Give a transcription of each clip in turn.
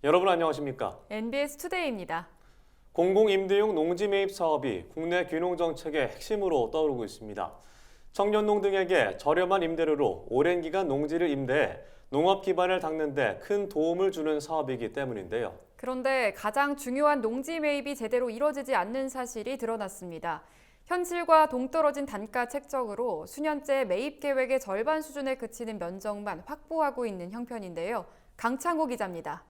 여러분 안녕하십니까? NBS 투데이입니다. 공공임대용 농지 매입 사업이 국내 귀농 정책의 핵심으로 떠오르고 있습니다. 청년농 등에게 저렴한 임대료로 오랜 기간 농지를 임대해 농업 기반을 닦는 데 큰 도움을 주는 사업이기 때문인데요. 그런데 가장 중요한 농지 매입이 제대로 이뤄지지 않는 사실이 드러났습니다. 현실과 동떨어진 단가 책정으로 수년째 매입 계획의 절반 수준에 그치는 면적만 확보하고 있는 형편인데요. 강창호 기자입니다.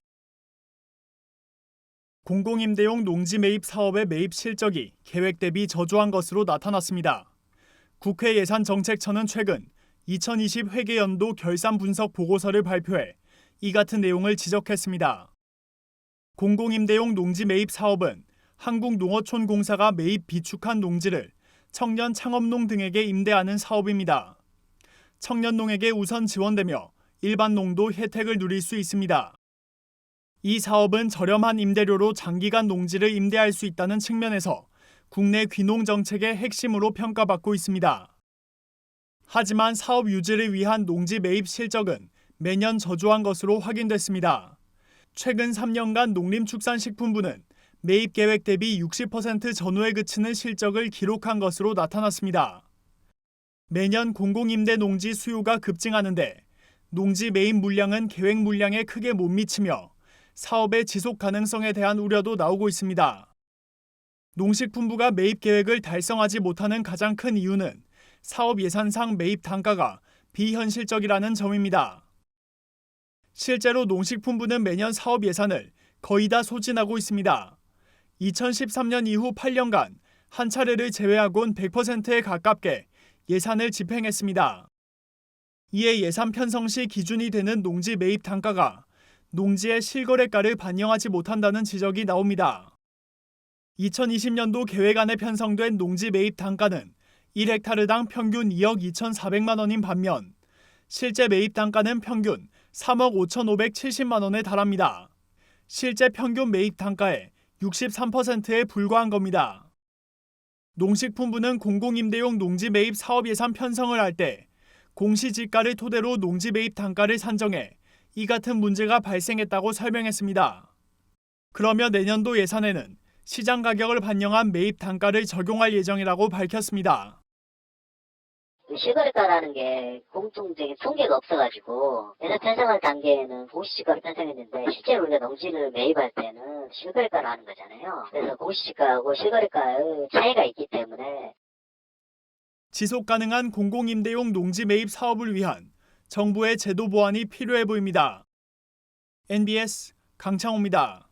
공공임대용 농지 매입 사업의 매입 실적이 계획 대비 저조한 것으로 나타났습니다. 국회 예산정책처는 최근 2020 회계연도 결산 분석 보고서를 발표해 이 같은 내용을 지적했습니다. 공공임대용 농지 매입 사업은 한국농어촌공사가 매입 비축한 농지를 청년 창업농 등에게 임대하는 사업입니다. 청년농에게 우선 지원되며 일반 농도 혜택을 누릴 수 있습니다. 이 사업은 저렴한 임대료로 장기간 농지를 임대할 수 있다는 측면에서 국내 귀농 정책의 핵심으로 평가받고 있습니다. 하지만 사업 유지를 위한 농지 매입 실적은 매년 저조한 것으로 확인됐습니다. 최근 3년간 농림축산식품부는 매입 계획 대비 60% 전후에 그치는 실적을 기록한 것으로 나타났습니다. 매년 공공임대 농지 수요가 급증하는데 농지 매입 물량은 계획 물량에 크게 못 미치며 사업의 지속 가능성에 대한 우려도 나오고 있습니다. 농식품부가 매입 계획을 달성하지 못하는 가장 큰 이유는 사업 예산상 매입 단가가 비현실적이라는 점입니다. 실제로 농식품부는 매년 사업 예산을 거의 다 소진하고 있습니다. 2013년 이후 8년간 한 차례를 제외하곤 100%에 가깝게 예산을 집행했습니다. 이에 예산 편성 시 기준이 되는 농지 매입 단가가 농지의 실거래가를 반영하지 못한다는 지적이 나옵니다. 2020년도 계획안에 편성된 농지 매입 단가는 1헥타르당 평균 2억 2,400만 원인 반면 실제 매입 단가는 평균 3억 5,570만 원에 달합니다. 실제 평균 매입 단가의 63%에 불과한 겁니다. 농식품부는 공공임대용 농지 매입 사업 예산 편성을 할 때 공시지가를 토대로 농지 매입 단가를 산정해 이 같은 문제가 발생했다고 설명했습니다. 그러며 내년도 예산에는 시장 가격을 반영한 매입 단가를 적용할 예정이라고 밝혔습니다. 실거래가라는 게 공통적인 통계가 없어가지고 예산 편성할 단계에는 공시지가를 편성했는데 실제로 우리가 농지를 매입할 때는 실거래가로 하는 거잖아요. 그래서 공시지가하고 실거래가의 차이가 있기 때문에 지속 가능한 공공임대용 농지 매입 사업을 위한 정부의 제도 보완이 필요해 보입니다. NBS 강창호입니다.